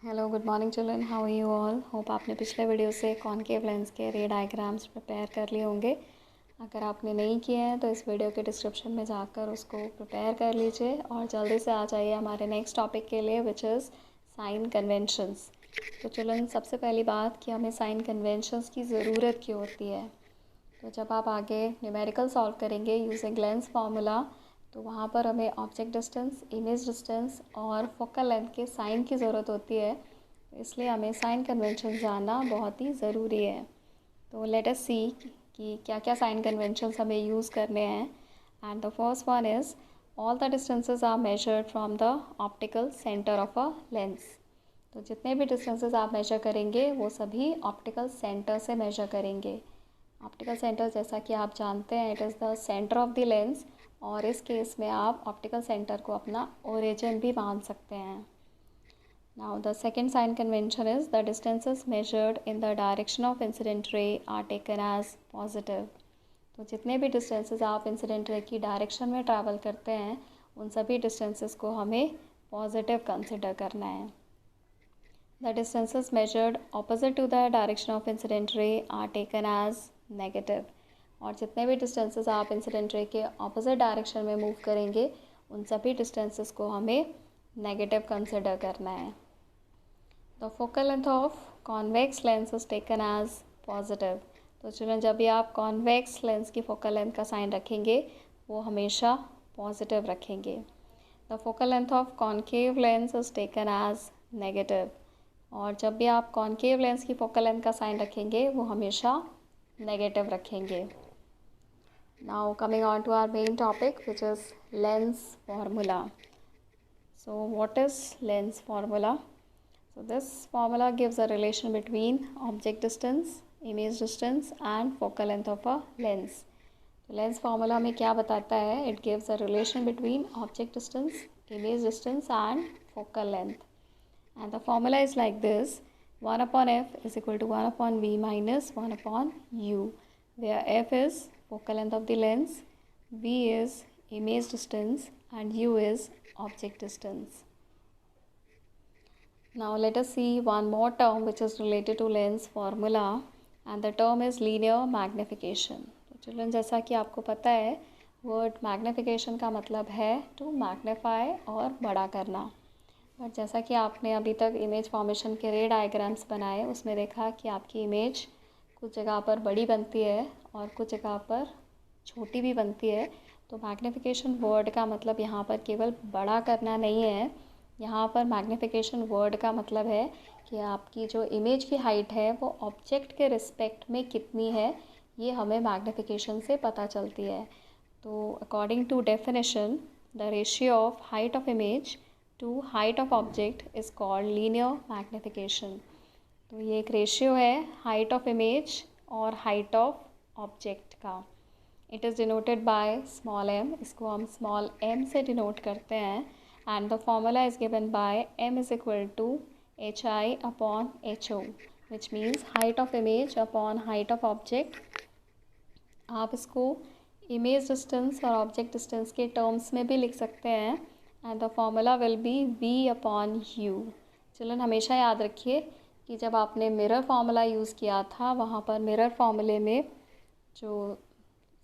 Hello good morning children, how are you all. Hope आपने पिछले video से concave lens के रे डायग्राम्स प्रिपेयर कर लिए होंगे। अगर आपने नहीं किए हैं तो इस वीडियो के डिस्क्रिप्शन में जाकर उसको प्रिपेयर कर लीजिए और जल्दी से आ जाइए हमारे नेक्स्ट टॉपिक के लिए, विच इज़ साइन कन्वेंशंस। तो चिल्ड्रन, सबसे पहली बात कि हमें साइन कन्वेंशंस की ज़रूरत क्यों होती है। तो जब आप आगे न्यूमेरिकल सॉल्व करेंगे यूजिंग लेंस फार्मूला, तो वहाँ पर हमें ऑब्जेक्ट डिस्टेंस, इमेज डिस्टेंस और फोकल लेंथ के साइन की ज़रूरत होती है। इसलिए हमें साइन कन्वेंशन जानना बहुत ही ज़रूरी है। तो लेट अस सी कि क्या क्या साइन कन्वेंशंस हमें यूज़ करने हैं। And the first one is all the distances are measured from the optical centre of a lens. तो जितने भी डिस्टेंसेस आप मेजर करेंगे वो सभी ऑप्टिकल सेंटर से मेजर करेंगे। ऑप्टिकल सेंटर, जैसा कि आप जानते हैं, it is the centre of the lens, और इस केस में आप ऑप्टिकल सेंटर को अपना ओरिजिन भी मान सकते हैं। Now the second sign convention is the distances measured in the direction of incident ray are taken as positive. तो जितने भी डिस्टेंसेस आप इंसिडेंट रे की डायरेक्शन में ट्रैवल करते हैं उन सभी डिस्टेंसेस को हमें पॉजिटिव कंसिडर करना है। The distances measured opposite to the direction of incident ray are taken as negative. और जितने भी डिस्टेंसेस आप इंसिडेंट रे के ऑपोजिट डायरेक्शन में मूव करेंगे उन सभी डिस्टेंसेस को हमें नेगेटिव कंसिडर करना है। The focal length of convex lens is taken as positive. तो चिल्ड्रन, जब भी आप कॉन्वेक्स लेंस की फोकल लेंथ का साइन रखेंगे वो हमेशा पॉजिटिव रखेंगे। The focal length of concave lens is taken as negative. और जब भी आप कॉन्केव लेंस की फोकल लेंथ का साइन रखेंगे वो हमेशा नेगेटिव रखेंगे। Now coming on to our main topic, which is lens formula. So what is lens formula? So this formula gives a relation between object distance, image distance and focal length of a lens. तो lens formula हमें क्या बताता है? It gives a relation between object distance, image distance and focal length. And the formula is like this: 1 upon f is equal to 1 upon v minus 1 upon u, where f is focal length of the lens, v is image distance and u is object distance. Now let us see one more term which is related to lens formula, and the term is linear magnification. तो children, जैसा कि आपको पता है, word magnification का मतलब है to magnify और बड़ा करना। बट जैसा कि आपने अभी तक इमेज फॉर्मेशन के रे डायग्राम्स बनाए उसमें देखा कि आपकी इमेज कुछ जगह पर बड़ी बनती है और कुछ जगह पर छोटी भी बनती है। तो मैग्नीफिकेशन वर्ड का मतलब यहाँ पर केवल बड़ा करना नहीं है। यहाँ पर मैग्नीफिकेशन वर्ड का मतलब है कि आपकी जो इमेज की हाइट है वो ऑब्जेक्ट के रिस्पेक्ट में कितनी है, ये हमें मैग्नीफिकेशन से पता चलती है। तो according to definition, the ratio of height of image to height of object is called linear magnification. तो ये एक रेशियो है हाइट ऑफ इमेज और हाइट ऑफ ऑब्जेक्ट का। It is denoted by small m, इसको हम स्मॉल m से denote करते हैं। And the formula is given by m is equal to hi upon ho, which means height of image upon height of object. आप इसको image distance और object distance के terms में भी लिख सकते हैं। And the formula will be v upon u। Children, हमेशा याद रखिए कि जब आपने मिरर फार्मूला यूज़ किया था वहाँ पर मिरर फार्मूले में जो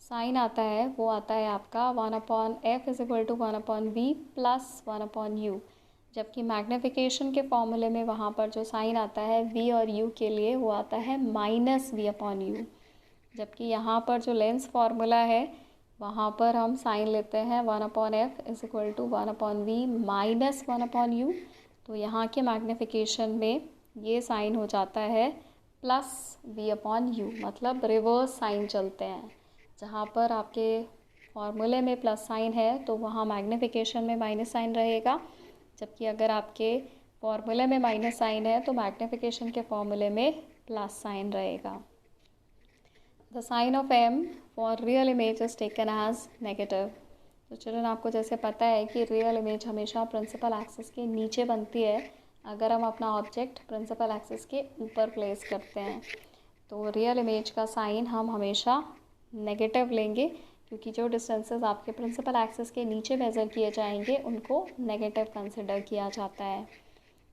साइन आता है वो आता है आपका 1 upon F is equal to 1 upon V plus 1 upon U, जबकि मैग्नीफिकेशन के फॉर्मूले में वहाँ पर जो साइन आता है वी और यू के लिए वो आता है माइनस वी अपॉन यू। जबकि यहाँ पर जो लेंस फार्मूला है वहाँ पर हम साइन लेते हैं 1 upon F is equal to 1 upon V minus 1 upon U. तो यहाँ के मैग्नीफिकेशन में ये साइन हो जाता है प्लस वी अपॉन यू, मतलब रिवर्स साइन चलते हैं। जहाँ पर आपके फॉर्मूले में प्लस साइन है तो वहाँ मैग्नीफिकेशन में माइनस साइन रहेगा, जबकि अगर आपके फॉर्मूले में माइनस साइन है तो मैग्नीफिकेशन के फॉर्मूले में प्लस साइन रहेगा। The sign of m for real image is taken as negative. तो चिल्ड्रन, आपको जैसे पता है कि रियल इमेज हमेशा प्रिंसिपल एक्सिस के नीचे बनती है अगर हम अपना ऑब्जेक्ट प्रिंसिपल एक्सिस के ऊपर प्लेस करते हैं। तो रियल इमेज का साइन हम हमेशा नेगेटिव लेंगे, क्योंकि जो डिस्टेंसेस आपके प्रिंसिपल एक्सिस के नीचे मेज़र किए जाएंगे उनको नेगेटिव कंसिडर किया जाता है।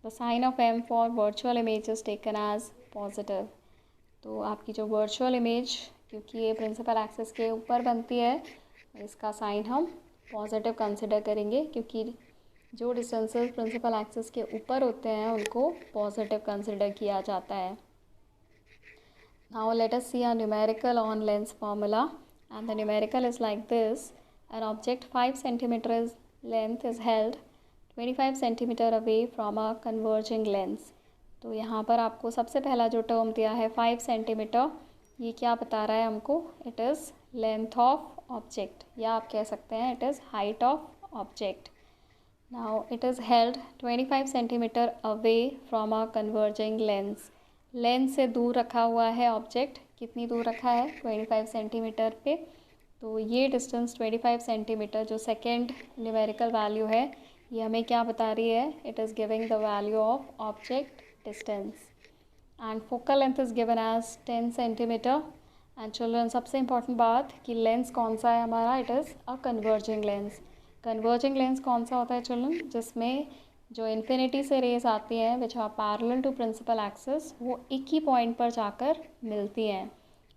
The sign of m for virtual image is taken as positive. तो आपकी जो वर्चुअल इमेज, क्योंकि ये प्रिंसिपल एक्सिस के ऊपर बनती है, इसका साइन हम पॉजिटिव कंसिडर करेंगे, क्योंकि जो डिस्टेंसेस प्रिंसिपल एक्सिस के ऊपर होते हैं उनको पॉजिटिव कंसिडर किया जाता है। Now let us see a numerical on lens formula, and the numerical is like this. An object 5 centimetre length is held 25 centimetre away from a converging lens. तो यहाँ पर आपको सबसे पहला जो टर्म दिया है 5 सेंटीमीटर, ये क्या बता रहा है हमको? It is length of object, या आप कह सकते हैं it is height of object. Now it is held 25 centimetre away from a converging lens. Lens से दूर रखा हुआ है ऑब्जेक्ट। कितनी दूर रखा है? 25 सेंटीमीटर पे। तो ये डिस्टेंस 25 सेंटीमीटर जो सेकेंड न्यूमेरिकल वैल्यू है, ये हमें क्या बता रही है? It is giving the value of object distance. And focal length is given as 10 centimetre. And children, सबसे इंपॉर्टेंट बात कि लेंस कौन सा है हमारा? It is a converging lens. Converging lens कौन सा होता है चिल्ड्रन? जिसमें जो इन्फिनिटी से रेज आती हैं which are parallel to principal axis, वो एक ही पॉइंट पर जाकर मिलती हैं।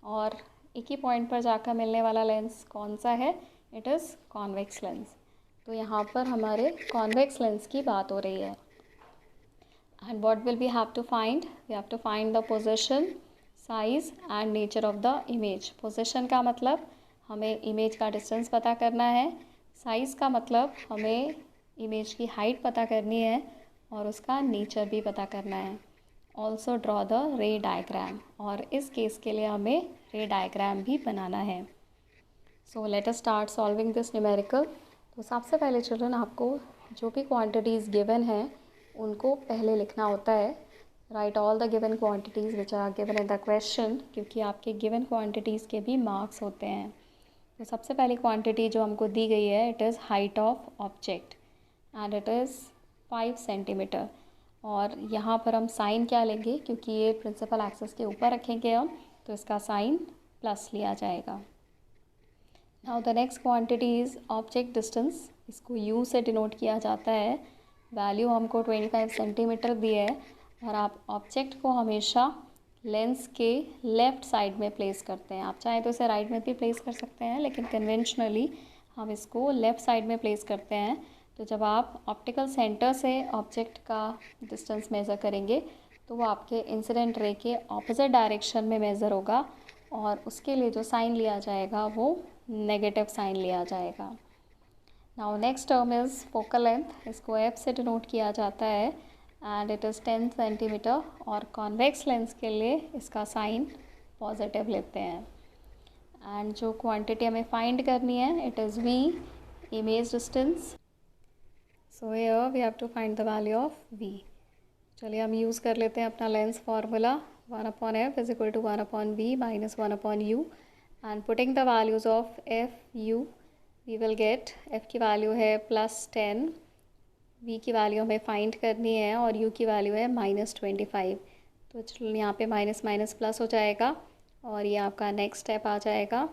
और एक ही पॉइंट पर जाकर मिलने वाला लेंस कौन सा है? It is convex lens. तो यहाँ पर हमारे कॉन्वेक्स लेंस की बात हो रही है। And what will we have to find? We have to find the position, size and nature of the image. Position का मतलब हमें इमेज का डिस्टेंस पता करना है। साइज़ का मतलब हमें इमेज की हाइट पता करनी है और उसका नेचर भी पता करना है। ऑल्सो ड्रॉ द रे डायग्राम, और इस केस के लिए हमें रे डायग्राम भी बनाना है। So let us start solving this numerical. तो सबसे पहले चिल्ड्रन, आपको जो भी क्वांटिटीज़ गिवन हैं उनको पहले लिखना होता है। Write all the given quantities which are given in the question, क्योंकि आपके गिवन क्वांटिटीज़ के भी मार्क्स होते हैं। तो सबसे पहली क्वांटिटी जो हमको दी गई है, it is height of object and it is 5 centimetre. और यहाँ पर हम साइन क्या लेंगे? क्योंकि ये प्रिंसिपल एक्सिस के ऊपर रखेंगे हम, तो इसका साइन प्लस लिया जाएगा। Now the next quantity is object distance. इसको यू से डिनोट किया जाता है। वैल्यू हमको 25 सेंटीमीटर दी है, और आप ऑब्जेक्ट को हमेशा लेंस के लेफ़्ट साइड में प्लेस करते हैं। आप चाहे तो इसे राइट में भी प्लेस कर सकते हैं, लेकिन कन्वेंशनली हम इसको लेफ़्ट साइड में प्लेस करते हैं। तो जब आप ऑप्टिकल सेंटर से ऑब्जेक्ट का डिस्टेंस मेज़र करेंगे, तो वो आपके इंसिडेंट रे के ऑपोजिट डायरेक्शन में मेज़र होगा, और उसके लिए जो साइन लिया जाएगा वो नेगेटिव साइन लिया जाएगा। Now next term is focal length. इसको एफ से डिनोट किया जाता है एंड इट इज़ 10 सेंटीमीटर, और कॉन्वेक्स लेंस के लिए इसका साइन पॉजिटिव लेते हैं। एंड जो क्वांटिटी हमें फाइंड करनी है, it is V, image distance. So here we have to find the value of V. चलिए हम यूज़ कर लेते हैं अपना lens formula. 1/f is equal to 1/v minus 1/u, and putting the values of F U, we will get f की value है +10, v की value हमें फाइंड करनी है, और u की वैल्यू है -25। तो चलो यहाँ पे माइनस माइनस प्लस हो जाएगा, और ये आपका नेक्स्ट स्टेप आ जाएगा।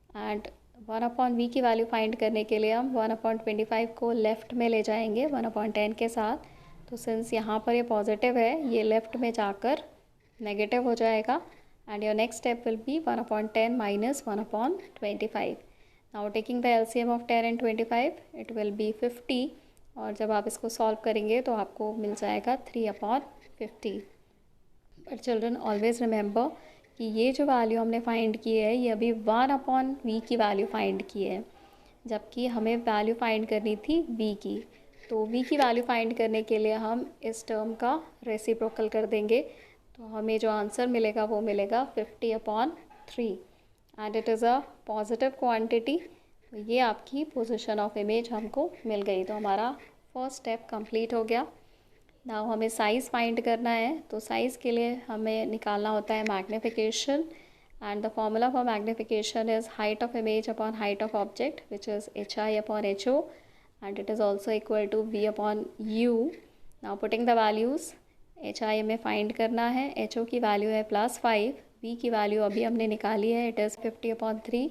एंड 1/v की वैल्यू फाइंड करने के लिए हम 1/25 को लेफ़्ट में ले जाएंगे 1/10 के साथ। तो सिंस यहाँ पर ये पॉजिटिव है, ये लेफ़्ट में जाकर नेगेटिव हो जाएगा, and your next step will be 1/10 minus 1/25। Now taking the LCM of 10 and 25, it will be 50, और जब आप इसको सॉल्व करेंगे तो आपको मिल जाएगा 3/50। बट चिल्ड्रन ऑलवेज रिमेंबर कि ये जो वैल्यू हमने फाइंड की है, ये अभी 1/v की वैल्यू फाइंड की है, जबकि हमें वैल्यू फाइंड करनी थी v की। तो v की वैल्यू फाइंड करने के लिए हम इस टर्म का रेसिप्रोकल कर देंगे, तो हमें जो आंसर मिलेगा वो मिलेगा 50/3, and it is a positive quantity. तो ये आपकी पोजीशन ऑफ इमेज हमको मिल गई। तो हमारा फर्स्ट स्टेप कंप्लीट हो गया। नाउ हमें साइज़ फाइंड करना है। तो साइज़ के लिए हमें निकालना होता है magnification, and the formula for magnification is height of image upon height of object which is HI/HO, and it is also equal to V/U। Now putting the values, HI हमें फाइंड करना है, HO की value है +5, V की value अभी हमने निकाली है, इट इज़ 50/3,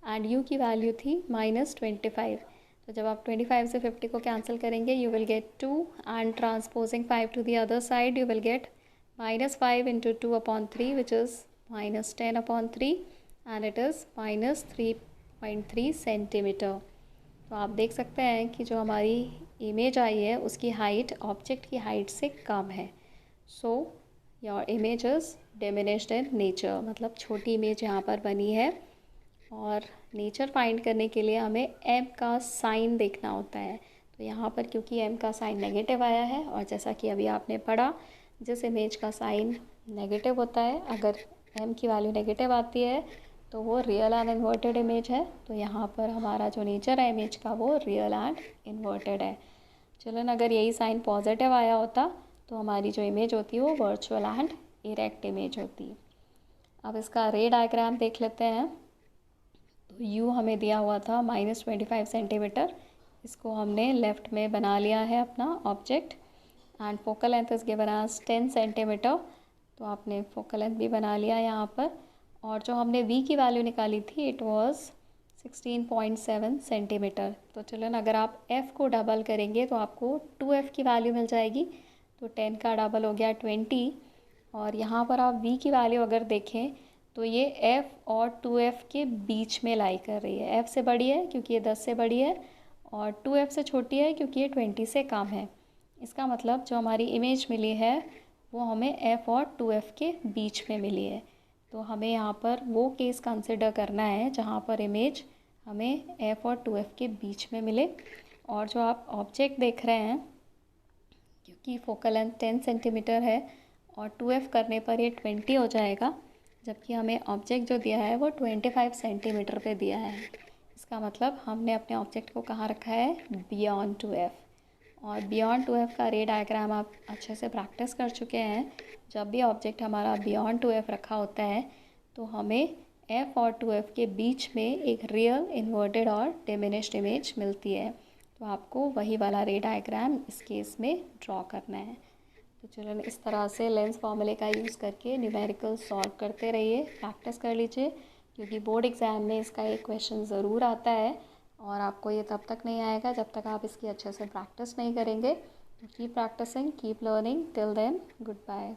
एंड U की वैल्यू थी -25। तो जब आप 25 से 50 को कैंसिल करेंगे you will get 2 and transposing 5 to the other side you will get -5 into 2/3 which is -10/3 and it is -3.3 centimetre. तो आप देख सकते हैं कि जो हमारी इमेज आई है उसकी हाइट ऑब्जेक्ट की हाइट से कम है। So your image is diminished in nature, मतलब छोटी इमेज यहाँ पर बनी है। और नेचर फाइंड करने के लिए हमें एम का साइन देखना होता है। तो यहाँ पर क्योंकि एम का साइन नेगेटिव आया है और जैसा कि अभी आपने पढ़ा जिस इमेज का साइन नेगेटिव होता है, अगर एम की वैल्यू नेगेटिव आती है तो वो रियल एंड इन्वर्टेड इमेज है। तो यहाँ पर हमारा जो नेचर है इमेज का वो रियल एंड इन्वर्टेड है। चलो अगर यही साइन पॉजिटिव आया होता तो हमारी जो इमेज होती है वो वर्चुअल एंड इरेक्ट इमेज होती। अब इसका रे डायग्राम देख लेते हैं। तो यू हमें दिया हुआ था -25 सेंटीमीटर, इसको हमने लेफ़्ट में बना लिया है अपना object. And focal length is given as 10 centimetre, तो आपने फोकल लेंथ भी बना लिया यहाँ पर। और जो हमने वी की वैल्यू निकाली थी इट वाज 16.7 सेंटीमीटर। तो चलो अगर आप एफ़ को डबल करेंगे तो आपको 2f की वैल्यू मिल जाएगी। तो 10 का डबल हो गया 20। और यहाँ पर आप v की वैल्यू अगर देखें तो ये f और 2f के बीच में लाई कर रही है। f से बड़ी है क्योंकि ये 10 से बड़ी है और 2f से छोटी है क्योंकि ये 20 से कम है। इसका मतलब जो हमारी इमेज मिली है वो हमें f और 2f के बीच में मिली है। तो हमें यहाँ पर वो केस कंसिडर करना है जहाँ पर इमेज हमें f और 2f के बीच में मिले। और जो आप ऑब्जेक्ट देख रहे हैं क्योंकि फोकल लेंथ 10 सेंटीमीटर है और 2f करने पर ये 20 हो जाएगा, जबकि हमें ऑब्जेक्ट जो दिया है वो 25 सेंटीमीटर पे दिया है। इसका मतलब हमने अपने ऑब्जेक्ट को कहाँ रखा है, बियॉन्ड 2f। और बियॉन्ड 2f का रे डायग्राम आप अच्छे से प्रैक्टिस कर चुके हैं। जब भी ऑब्जेक्ट हमारा बियॉन्ड 2f रखा होता है तो हमें f और 2f के बीच में एक रियल इन्वर्टेड और डिमिनिश्ड इमेज मिलती है। तो आपको वही वाला रे डायग्राम इस केस में ड्रॉ करना है। तो चलो इस तरह से लेंस फॉर्मूले का यूज़ करके न्यूमेरिकल सॉल्व करते रहिए, प्रैक्टिस कर लीजिए, क्योंकि बोर्ड एग्ज़ाम में इसका एक क्वेश्चन ज़रूर आता है और आपको ये तब तक नहीं आएगा जब तक आप इसकी अच्छे से प्रैक्टिस नहीं करेंगे। Keep practising, keep learning, till then good bye.